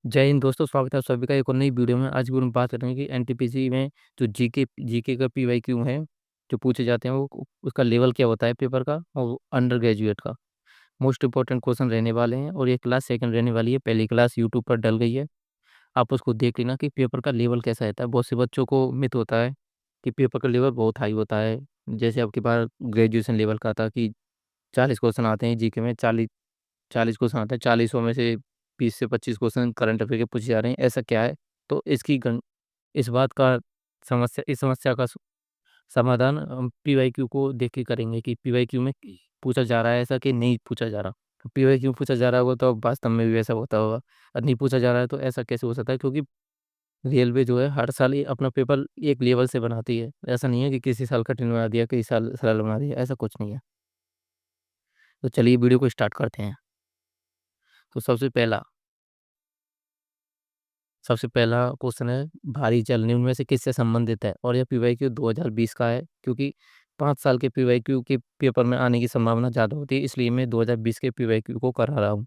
जय हिंद दोस्तों, स्वागत है आप सभी का एक और नई वीडियो में। आज भी हम बात करेंगे कि एनटीपीसी में जो जीके का पीवाईक्यू है जो पूछे जाते हैं वो उसका लेवल क्या होता है पेपर का, और अंडर ग्रेजुएट का मोस्ट इंपॉर्टेंट क्वेश्चन रहने वाले हैं। और ये क्लास सेकंड रहने वाली है, पहली क्लास यूट्यूब पर डल गई है। आप उसको देख लेना कि पेपर का लेवल कैसा रहता है। बहुत से बच्चों को मिथ होता है कि पेपर का लेवल बहुत हाई होता है। जैसे आपके पास ग्रेजुएशन लेवल का था कि 40 क्वेश्चन आते हैं जीके में, 40 क्वेश्चन आते हैं, 40 में से 20 से 25 क्वेश्चन करंट अफेयर के पूछे जा रहे हैं। ऐसा क्या है? तो इस बात का इस समस्या का समाधान हम पीवाईक्यू को देख के करेंगे कि पीवाईक्यू में पूछा जा रहा है ऐसा कि नहीं पूछा जा रहा। पीवाईक्यू पूछा जा रहा होगा तो अब वास्तव में भी वैसा होता होगा, और नहीं पूछा जा रहा है तो ऐसा कैसे हो सकता है? क्योंकि रेलवे जो है हर साल ही अपना पेपर एक लेवल से बनाती है। ऐसा नहीं है कि किसी साल कठिन बना दिया, किसी साल सरल बना दिया, ऐसा कुछ नहीं है। तो चलिए वीडियो को स्टार्ट करते हैं। तो सबसे पहला क्वेश्चन है, भारी जल निम्न में से किससे संबंधित है? और यह पीवाईक्यू 2020 का है, क्योंकि 5 साल के पीवाईक्यू के पेपर में आने की संभावना ज़्यादा होती है, इसलिए मैं 2020 के पीवाईक्यू को करा रहा हूँ।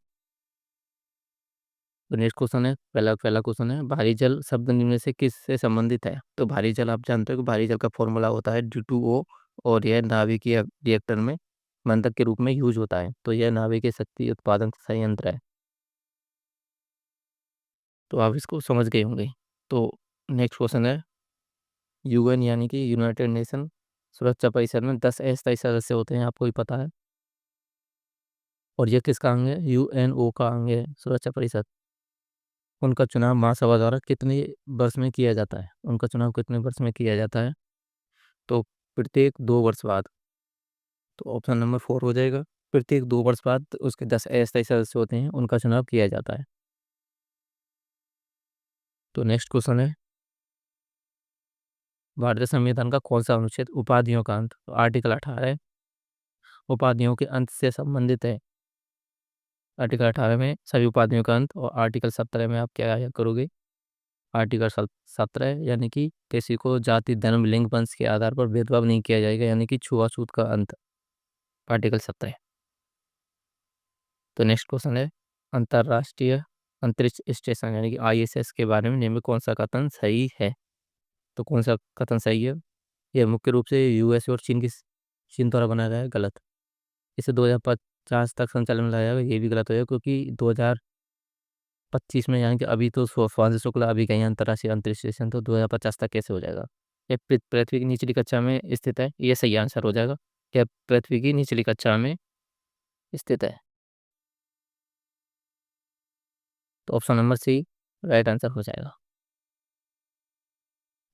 तो नेक्स्ट क्वेश्चन है, पहला पहला क्वेश्चन है, भारी जल शब्द निम्न में से किससे संबंधित है? तो भारी जल आप जानते हो कि भारी जल का फॉर्मूला होता है D2O, और यह नाभिकीय रिएक्टर में मंदक के रूप में यूज होता है। तो यह नाभिकीय शक्ति उत्पादन संयंत्र है। तो आप इसको समझ गए होंगे। तो नेक्स्ट क्वेश्चन है, यूएन यानी कि यूनाइटेड नेशन सुरक्षा परिषद में 10 अस्थायी सदस्य होते हैं, आपको ही पता है। और ये किसका अंग है? यूएनओ का अंग है सुरक्षा परिषद। उनका चुनाव महासभा द्वारा कितने वर्ष में किया जाता है? उनका चुनाव कितने वर्ष में किया जाता है? तो प्रत्येक 2 वर्ष बाद। तो ऑप्शन नंबर 4 हो जाएगा। प्रत्येक 2 वर्ष बाद उसके 10 अस्थायी सदस्य होते हैं, उनका चुनाव किया जाता है। तो नेक्स्ट क्वेश्चन है, भारतीय संविधान का कौन सा अनुच्छेद उपाधियों का अंत? तो आर्टिकल 18 उपाधियों के अंत से संबंधित है। आर्टिकल 18 में सभी उपाधियों का अंत, और आर्टिकल 17 में आप क्या करोगे? आर्टिकल 17 यानी कि किसी को जाति, धर्म, लिंग, वंश के आधार पर भेदभाव नहीं किया जाएगा, यानी कि छुआछूत का अंत। आर्टिकल 17। तो नेक्स्ट क्वेश्चन है, अंतर्राष्ट्रीय अंतरिक्ष स्टेशन यानी कि आईएसएस के बारे में निम्न में कौन सा कथन सही है? तो कौन सा कथन सही है? यह मुख्य रूप से यूएस और चीन द्वारा बनाया गया है। गलत। इसे 2050 तक संचालन में लाया जाएगा, ये भी गलत हो जाएगा, क्योंकि 2025 में, यानी कि अभी तो श्वांति शुक्ला अभी गए हैं अंतर्राष्ट्रीय अंतरिक्ष स्टेशन, तो 2050 तक कैसे हो जाएगा? यह पृथ्वी की निचली कक्षा में स्थित है, ये सही आंसर हो जाएगा। यह पृथ्वी की निचली कक्षा में स्थित है। तो option number C right answer हो जाएगा।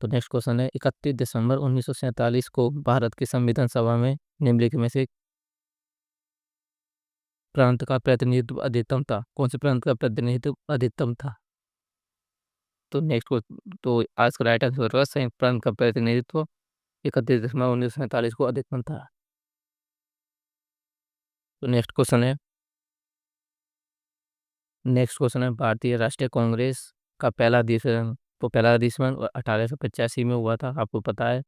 तो नेक्स्ट क्वेश्चन है, 31 दिसंबर 1947 को भारत की संविधान सभा में निम्नलिखित में से प्रांत का प्रतिनिधित्व अधिकतम था? कौन से प्रांत का प्रतिनिधित्व अधिकतम था? तो नेक्स्ट को तो आज का राइट आंसर होगा संयुक्त प्रांत का प्रतिनिधित्व 31 दिसंबर 1947 को अधिकतम था। तो नेक्स्ट क्वेश्चन है, भारतीय राष्ट्रीय कांग्रेस का पहला अधिवेशन, तो पहला अधिवेशन 1885 में हुआ था, आपको पता है।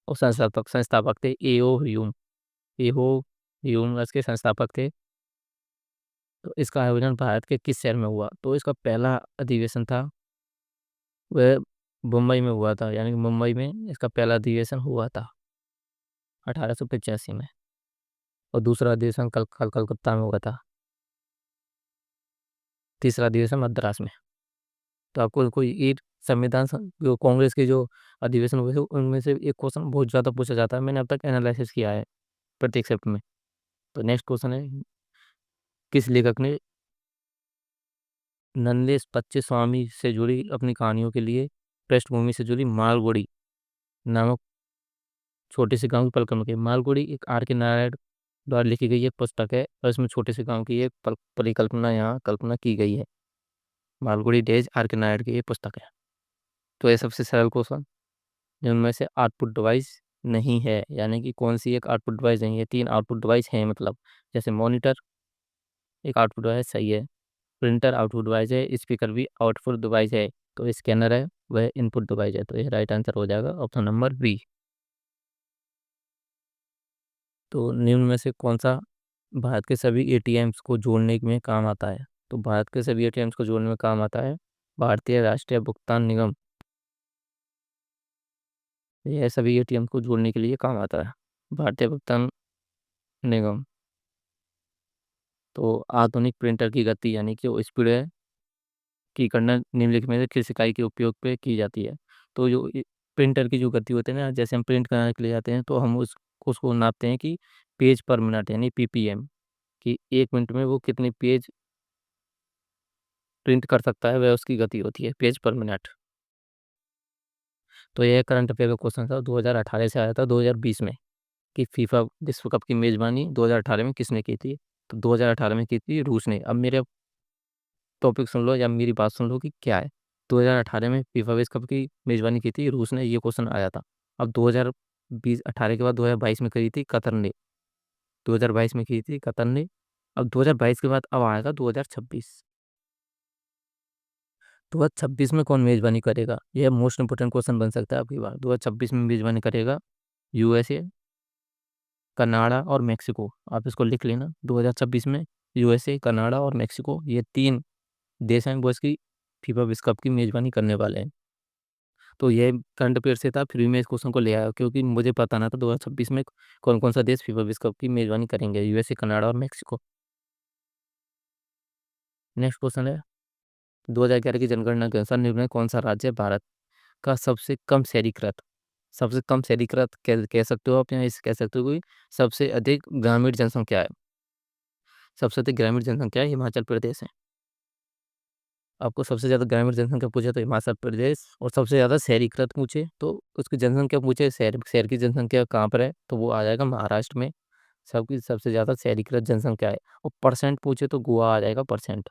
और संस्थापक संस्थापक थे एहो ह्यूम इसके संस्थापक थे। तो इसका आयोजन भारत के किस शहर में हुआ? तो इसका पहला अधिवेशन था वह मुंबई में हुआ था, यानी कि मुंबई में इसका पहला अधिवेशन हुआ था 1885 में। और दूसरा अधिवेशन कलकत्ता में हुआ था। तीसरा अधिवेशन मद्रास में। तो आपको कोई एक जो कांग्रेस के जो अधिवेशन हुए थे उनमें से एक क्वेश्चन बहुत ज़्यादा पूछा जाता है, मैंने अब तक एनालिसिस किया है प्रत्येक शिफ्ट में। तो नेक्स्ट क्वेश्चन है, किस लेखक ने नंदेश बच्चे स्वामी से जुड़ी अपनी कहानियों के लिए पृष्ठभूमि से जुड़ी मालगुड़ी नामक छोटे से गांव की परिकल्पना की? मालगुड़ी एक आर के नारायण द्वारा लिखी गई एक पुस्तक है, और इसमें छोटे से गांव की एक परिकल्पना यहाँ कल्पना की गई है। मालगुड़ी डेज आर के नारायण की ये पुस्तक है। तो ये सबसे सरल क्वेश्चन, जिनमें से आउटपुट डिवाइस नहीं है, यानी कि कौन सी एक आउटपुट डिवाइस नहीं है? 3 आउटपुट डिवाइस हैं, मतलब जैसे मॉनिटर एक आउटपुट डिवाइस सही है, प्रिंटर आउटपुट डिवाइस है, स्पीकर भी आउटपुट डिवाइस है, तो स्कैनर है वह इनपुट डिवाइस है। तो ये राइट आंसर हो जाएगा ऑप्शन नंबर बी। तो निम्न में से कौन सा भारत के सभी एटीएम्स को जोड़ने में काम आता है? तो भारत के सभी एटीएम्स को जोड़ने में काम आता है भारतीय राष्ट्रीय भुगतान निगम। यह सभी एटीएम को जोड़ने के लिए काम आता है भारतीय भुगतान निगम। तो आधुनिक प्रिंटर की गति यानी कि वो स्पीड है की गणना निम्नलिखित में से किस इकाई के उपयोग पे की जाती है। तो जो प्रिंटर की जो गति होती है ना, जैसे हम प्रिंट कराने के लिए जाते हैं तो हम उसको नापते हैं कि पेज पर मिनट यानी पीपीएम, कि 1 मिनट में वो कितने पेज प्रिंट कर सकता है, वह उसकी गति होती है पेज पर मिनट। तो यह करंट अफेयर का क्वेश्चन था, 2018 से आया था 2020 में, कि फीफा विश्व कप की मेजबानी 2018 में किसने की थी। तो 2018 में की थी रूस ने। अब मेरे टॉपिक सुन लो या मेरी बात सुन लो कि क्या है। 2018 में फीफा विश्व कप की मेजबानी की थी रूस ने, ये क्वेश्चन आया था। अब 2018 के बाद 2022 में करी थी कतर ने। 2022 में की थी कतर ने। अब 2022 के बाद अब आएगा 2026। 2026 में कौन मेजबानी करेगा, यह मोस्ट इंपोर्टेंट क्वेश्चन बन सकता है आपकी बार। 2026 में मेजबानी करेगा यूएसए, कनाडा और मेक्सिको। आप इसको लिख लेना, 2026 में यूएसए, कनाडा और मेक्सिको, ये 3 देश हैं वो इसकी फीफा विश्व कप की मेजबानी करने वाले हैं। तो ये करंट अफेयर से था, फिर भी मैं इस क्वेश्चन को ले आया क्योंकि मुझे पता ना था 2026 में कौन कौन सा देश फीफा विश्व कप की मेजबानी करेंगे, यूएसए, कनाडा और मेक्सिको। नेक्स्ट क्वेश्चन है, 2011 की जनगणना के अनुसार निम्न में कौन सा राज्य भारत का सबसे कम शहरीकृत कह सकते हो आप, या इसे कह सकते हो कि सबसे अधिक ग्रामीण जनसंख्या है। सबसे अधिक ग्रामीण जनसंख्या है हिमाचल प्रदेश है। आपको सबसे ज़्यादा ग्रामीण जनसंख्या पूछे तो हिमाचल प्रदेश, और सबसे ज़्यादा शहरीकृत पूछे तो उसकी जनसंख्या पूछे, शहर शहर की जनसंख्या कहाँ पर है, तो वो आ जाएगा महाराष्ट्र में। सबकी सबसे ज़्यादा शहरीकृत जनसंख्या है। और परसेंट पूछे तो गोवा आ जाएगा परसेंट,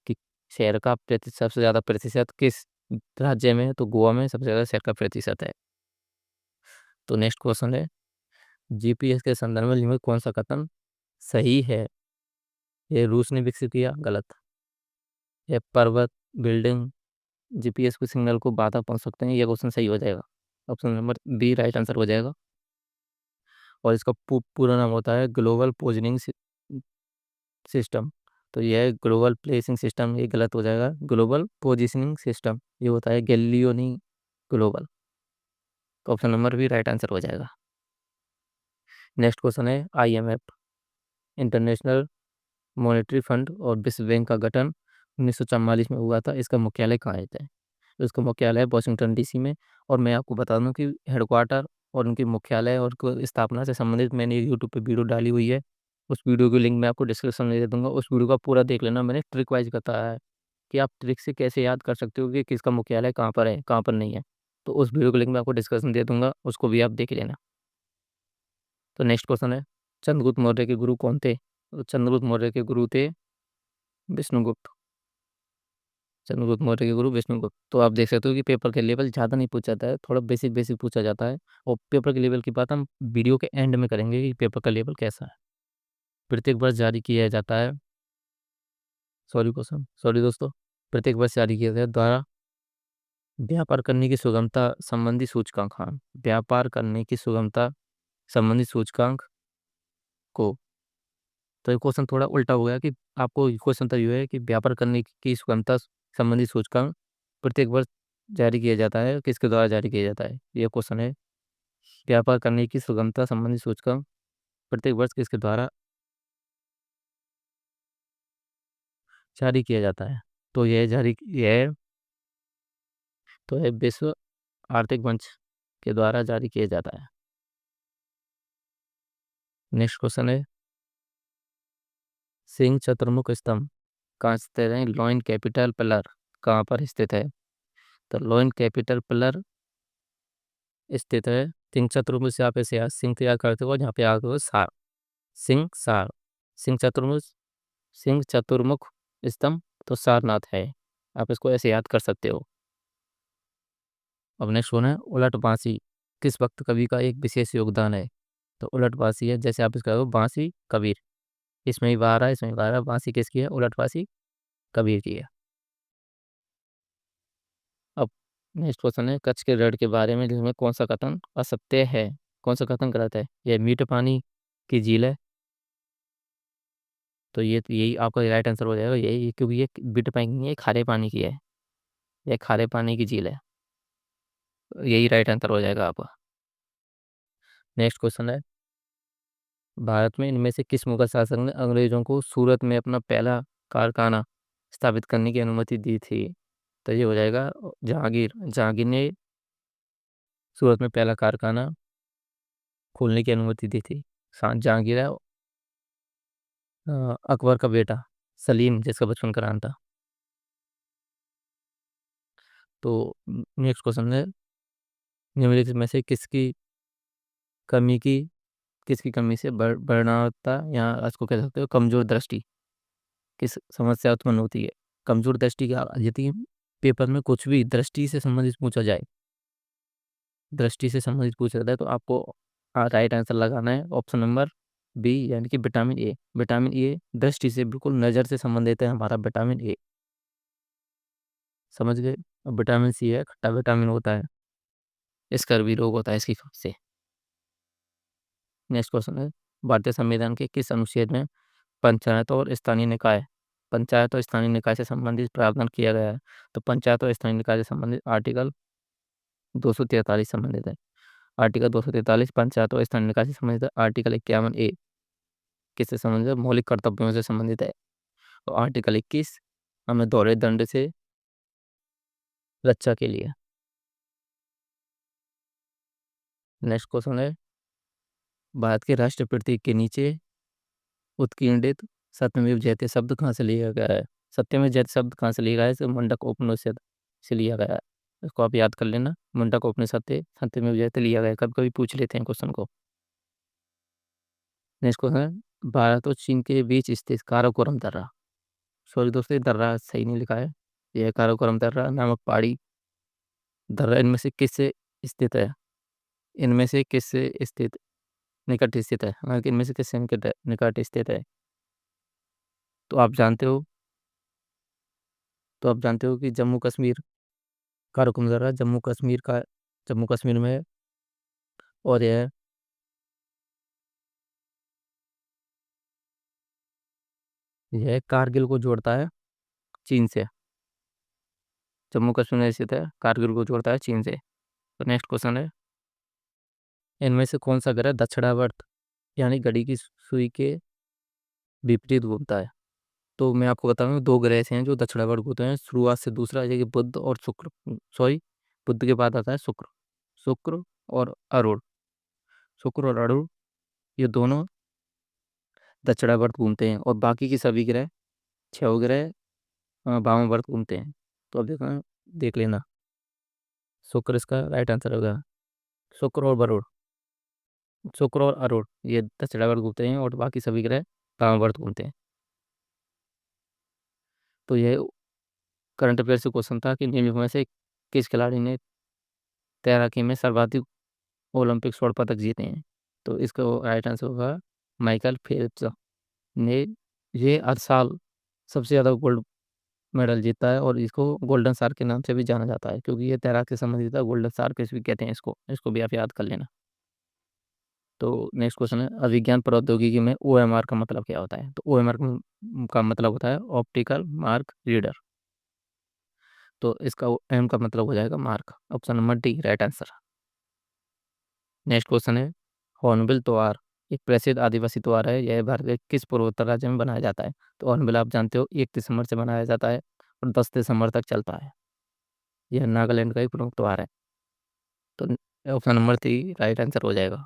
कि शहर का सबसे ज़्यादा प्रतिशत किस राज्य में है, तो गोवा में सबसे ज़्यादा शहर का प्रतिशत है। तो नेक्स्ट क्वेश्चन है, जीपीएस के संदर्भ में निम्न में कौन सा कथन सही है। ये रूस ने विकसित किया, गलत। ये पर्वत, बिल्डिंग, जीपीएस के सिग्नल को बाधा पहुंच सकते हैं, ये क्वेश्चन सही हो जाएगा। Option number B right answer हो जाएगा। और इसका पूरा नाम होता है ग्लोबल पोजिशनिंग सिस्टम। तो यह है ग्लोबल प्लेसिंग सिस्टम, ये गलत हो जाएगा। ग्लोबल पोजिशनिंग सिस्टम ये होता है गैलीलियो, नहीं ग्लोबल। तो option number B right answer हो जाएगा। नेक्स्ट क्वेश्चन है, आईएमएफ इंटरनेशनल मॉनेटरी फंड और विश्व बैंक का गठन 1944 में हुआ था। इसका मुख्यालय कहाँ है? तो इसका मुख्यालय है वॉशिंगटन डीसी में। और मैं आपको बता दूं कि हेडक्वार्टर और उनके मुख्यालय और स्थापना से संबंधित मैंने यूट्यूब पे वीडियो डाली हुई है। उस वीडियो की लिंक मैं आपको डिस्क्रिप्शन में दे दूंगा, उस वीडियो का पूरा देख लेना। मैंने ट्रिक वाइज बताया है कि आप ट्रिक से कैसे याद कर सकते हो कि किसका मुख्यालय कहाँ पर है, कहाँ पर नहीं है। तो उस वीडियो की लिंक मैं आपको डिस्क्रिप्शन दे दूंगा, उसको भी आप देख लेना। तो नेक्स्ट क्वेश्चन है, चंद्रगुप्त मौर्य के गुरु कौन थे? तो चंद्रगुप्त मौर्य के गुरु थे विष्णुगुप्त। चंद्रगुप्त मौर्य के गुरु विष्णुगुप्त। तो आप देख सकते हो कि पेपर के लेवल ज़्यादा नहीं पूछा जाता है, थोड़ा बेसिक बेसिक पूछा जाता है। और पेपर के लेवल की बात हम वीडियो के एंड में करेंगे कि पेपर का लेवल कैसा है। प्रत्येक वर्ष जारी किया जाता है, सॉरी दोस्तों, प्रत्येक वर्ष जारी किया जाता है द्वारा व्यापार करने की सुगमता संबंधी सूचकांक। हाँ, व्यापार करने की सुगमता संबंधी सूचकांक को। तो ये क्वेश्चन थोड़ा उल्टा हो गया कि आपको क्वेश्चन तो ये है कि व्यापार करने की सुगमता संबंधी सूचकांक प्रत्येक वर्ष जारी किया जाता है, किसके द्वारा जारी किया जाता है, ये क्वेश्चन है। व्यापार करने की सुगमता संबंधी सूचकांक प्रत्येक वर्ष किसके द्वारा जारी किया जाता है? तो यह तो यह विश्व आर्थिक मंच के द्वारा जारी किया जाता है। नेक्स्ट क्वेश्चन है, सिंह चतुर्मुख स्तंभ कहाँ स्थित है? लॉइन कैपिटल पिलर कहाँ पर स्थित है? तो लॉइन कैपिटल पिलर स्थित है सिंह चतुर्मुख से। आप ऐसे सिंह तैयार करते हो, जहाँ पे आगे हो सार, सिंह सार, सिंह चतुर्मुख, सिंह चतुर्मुख स्तंभ तो सारनाथ है। आप इसको ऐसे याद कर सकते हो। अब नेक्स्ट वन है, उलट बांसी किस वक्त कवि का एक विशेष योगदान है? तो उलट बांसी है, जैसे आप इसका बांसी कबीर, इसमें ही बार रहा है, इसमें ही बार रहा है। बांसी किसकी है? उलट बांसी कबीर की है। अब नेक्स्ट क्वेश्चन है, कच्छ के रण के बारे में जिसमें कौन सा कथन असत्य है, कौन सा कथन गलत है? यह मीठे पानी की झील है, तो ये यही आपका राइट आंसर हो जाएगा यही, क्योंकि ये बिट बैंक नहीं है, खारे पानी की है, ये खारे पानी की झील है। यही राइट आंसर हो जाएगा आपका। नेक्स्ट क्वेश्चन है, भारत में इनमें से किस मुगल शासक ने अंग्रेजों को सूरत में अपना पहला कारखाना स्थापित करने की अनुमति दी थी? तो ये हो जाएगा जहांगीर। जहांगीर ने सूरत में पहला कारखाना खोलने की अनुमति दी थी। जहांगीर है अकबर का बेटा सलीम, जिसका बचपन का नाम था। तो नेक्स्ट क्वेश्चन है, निम्नलिखित में से कमी की किसकी कमी से वर्णाता या इसको कह सकते हो कमजोर दृष्टि, किस समस्या उत्पन्न होती है? कमजोर दृष्टि क्या, यदि पेपर में कुछ भी दृष्टि से संबंधित पूछा जाए, दृष्टि से संबंधित पूछा जाता है, तो आपको राइट आंसर लगाना है ऑप्शन नंबर बी, यानी कि विटामिन ए। विटामिन ए दृष्टि से बिल्कुल नज़र से संबंधित है हमारा विटामिन ए। समझ गए? अब विटामिन सी है, खट्टा विटामिन होता है, स्कर्वी रोग होता है इसकी कमी से। नेक्स्ट क्वेश्चन है, भारतीय संविधान के किस अनुच्छेद में पंचायत और स्थानीय निकाय पंचायत और स्थानीय निकाय से संबंधित प्रावधान किया गया है? तो पंचायत और स्थानीय निकाय से संबंधित आर्टिकल 243 संबंधित है। आर्टिकल 243 पंचायत और स्थानीय निकाय से संबंधित है। आर्टिकल 51A किससे संबंधित है? मौलिक कर्तव्यों से संबंधित है। तो आर्टिकल 21 हमें दोहरे दंड से रक्षा के लिए। नेक्स्ट क्वेश्चन है, भारत के राष्ट्रीय प्रतीक के नीचे उत्कीर्णित सत्यमेव जयते शब्द कहाँ से लिया गया है? सत्यमेव जयते शब्द कहाँ से लिया गया है? इसे मुंडक उपनिषद से लिया गया है। इसको आप याद कर लेना, मुंडक उपनिषद से सत्यमेव जयते लिया गया है। कभी कभी पूछ लेते हैं क्वेश्चन को। नेक्स्ट क्वेश्चन है, भारत और चीन के बीच स्थित काराकोरम दर्रा, सॉरी दोस्तों, ये दर्रा सही नहीं लिखा है, यह काराकोरम दर्रा नामक पहाड़ी दर्रा इनमें से किससे स्थित है? इनमें से किससे स्थित निकट स्थित है? हाँ, कि इनमें से किससे निकट स्थित है? तो आप जानते हो कि जम्मू कश्मीर काराकोरम दर्रा जम्मू कश्मीर में है। और यह कारगिल को जोड़ता है चीन से। जम्मू कश्मीर में स्थित है, कारगिल को जोड़ता है चीन से। तो नेक्स्ट क्वेश्चन है, इनमें से कौन सा ग्रह दक्षिणावर्त यानी घड़ी की सुई के विपरीत घूमता है? तो मैं आपको बताऊं, दो ग्रह ऐसे हैं जो दक्षिणावर्त होते हैं शुरुआत से। दूसरा है कि बुध और शुक्र, सॉरी, बुध के बाद आता है शुक्र। शुक्र और अरुण शुक्र और अरुण ये दोनों दक्षिणावर्त घूमते हैं, और बाकी के सभी ग्रह, छह ग्रह वामावर्त घूमते हैं। तो अब देखना, देख लेना, शुक्र इसका राइट आंसर होगा। शुक्र और वरुण शुक्र और अरुण ये दक्षिणावर्त घूमते हैं, और बाकी सभी ग्रह वामावर्त घूमते हैं। तो यह करंट अफेयर से क्वेश्चन था कि निम्न में से किस खिलाड़ी ने तैराकी में सर्वाधिक ओलंपिक स्वर्ण पदक जीते हैं? तो इसका राइट आंसर होगा माइकल फेल्प्स ने। ये हर साल सबसे ज़्यादा गोल्ड मेडल जीता है, और इसको गोल्डन शार्क के नाम से भी जाना जाता है, क्योंकि ये तैराक से संबंधित है। गोल्डन शार्क भी कहते हैं इसको, भी आप याद कर लेना। तो नेक्स्ट क्वेश्चन है, अभिज्ञान प्रौद्योगिकी में OMR का मतलब क्या होता है? तो OMR का मतलब होता है ऑप्टिकल मार्क रीडर। तो इसका एम का मतलब हो जाएगा mark. Option number D right answer. Next question है, हॉर्नबिल त्योहार एक प्रसिद्ध आदिवासी त्योहार है, यह भारत के किस पूर्वोत्तर राज्य में बनाया जाता है? तो हॉर्नबिल आप जानते हो 1 दिसंबर से मनाया जाता है और 10 दिसंबर तक चलता है। यह नागालैंड का एक प्रमुख त्योहार है। तो ऑप्शन नंबर 3 राइट आंसर हो जाएगा।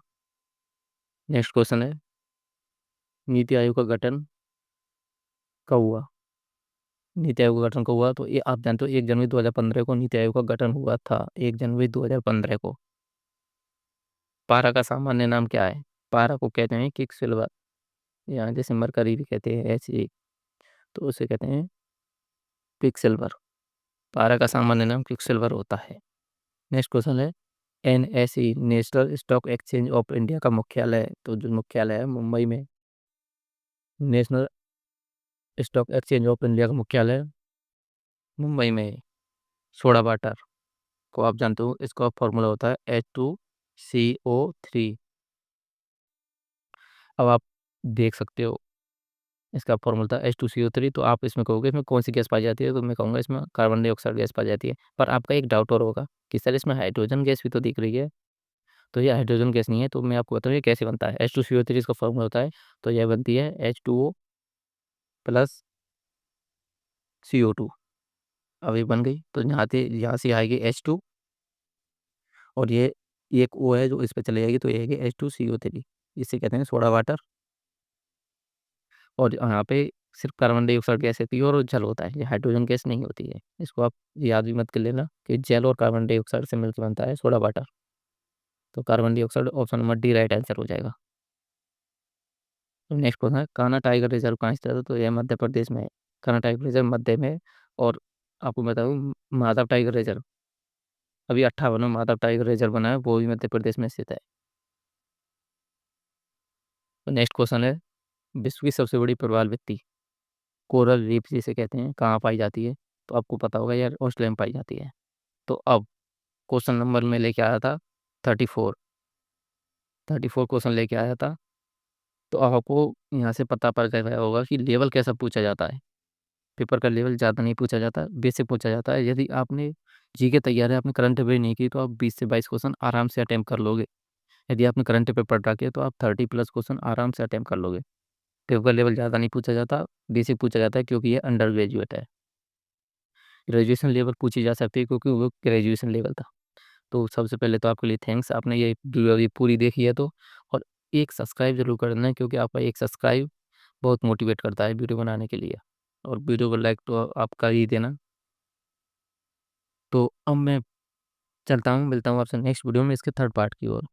नेक्स्ट क्वेश्चन है, नीति आयोग का गठन कब हुआ? नीति आयोग का गठन कब हुआ? तो ये आप जानते हो 1 जनवरी 2015 को नीति आयोग का गठन हुआ था, 1 जनवरी 2015 को। पारा का सामान्य नाम क्या है? पारा को कहते हैं किक सिल्वर, या जैसे मरकरी भी कहते हैं ऐसे ही, तो उसे कहते हैं क्विक सिल्वर। पारा का सामान्य नाम क्विक सिल्वर होता है। नेक्स्ट क्वेश्चन है, NSE national stock exchange of India का मुख्यालय, तो जो मुख्यालय है मुंबई में। National stock exchange of India का मुख्यालय मुंबई में है। सोडा वाटर को आप जानते हो, इसका फॉर्मूला होता है H2CO3। अब आप देख सकते हो इसका फॉर्मूला था H2CO3। तो आप इसमें कहोगे इसमें कौन सी गैस पाई जाती है, तो मैं कहूँगा इसमें कार्बन डाइऑक्साइड गैस पाई जाती है। पर आपका एक डाउट और होगा कि सर इसमें हाइड्रोजन गैस भी तो दिख रही है। तो ये हाइड्रोजन गैस नहीं है, तो मैं आपको बताऊँ ये कैसे बनता है। H2CO3 इसका फॉर्मूला होता है, तो यह बनती है H2O प्लस CO2। अब ये बन गई, तो यहाँ से आएगी H2, और ये एक O है जो इस पे चले जाएगी, तो ये आएगी H2CO3। इसे कहते हैं सोडा वाटर। और यहाँ पे सिर्फ कार्बन डाइऑक्साइड गैस होती है और जल होता है, ये हाइड्रोजन गैस नहीं होती है। इसको आप याद भी मत कर लेना कि जल और कार्बन डाइऑक्साइड से मिलकर बनता है सोडा वाटर। तो carbon dioxide option number D right answer हो जाएगा। तो नेक्स्ट क्वेश्चन है, कान्हा टाइगर रिजर्व कहाँ स्थित है, तो यह मध्य प्रदेश में है। कान्हा टाइगर रिजर्व मध्य में है। और आपको बताऊँ माधव टाइगर रिजर्व अभी 58 में माधव टाइगर रिजर्व बना है, वो भी मध्य प्रदेश में स्थित है। तो नेक्स्ट क्वेश्चन है, विश्व की सबसे बड़ी प्रवाल भित्ति कोरल रीफ जिसे कहते हैं कहाँ पाई जाती है, तो आपको पता होगा यार ऑस्ट्रेलिया में पाई जाती है। तो अब क्वेश्चन नंबर में लेके आया था 34 क्वेश्चन लेके आया था। तो आपको यहाँ से पता पड़ गया होगा कि लेवल कैसा पूछा जाता है। पेपर का लेवल ज़्यादा नहीं पूछा जाता, बेसिक पूछा जाता है। यदि आपने जीके तैयार है, आपने करंट अफेयर नहीं की, तो आप 20 से 22 क्वेश्चन आराम से अटेम्प्ट कर लोगे। यदि आपने करंट अफेयर पढ़ रखे तो आप 30+ क्वेश्चन आराम से अटेम्प्ट कर लोगे। पेपर का लेवल ज़्यादा नहीं पूछा जाता, बेसिक पूछा जाता है, क्योंकि ये अंडर ग्रेजुएट है। ग्रेजुएशन लेवल पूछी जा सकती है क्योंकि वो ग्रेजुएशन लेवल था। तो सबसे पहले तो आपके लिए थैंक्स, आपने ये वीडियो अभी पूरी देखी है तो। और एक सब्सक्राइब जरूर करना है, क्योंकि आपका एक सब्सक्राइब बहुत मोटिवेट करता है वीडियो बनाने के लिए। और वीडियो को लाइक तो आप कर ही देना। तो अब मैं चलता हूँ, मिलता हूँ आपसे नेक्स्ट वीडियो में इसके थर्ड पार्ट की ओर।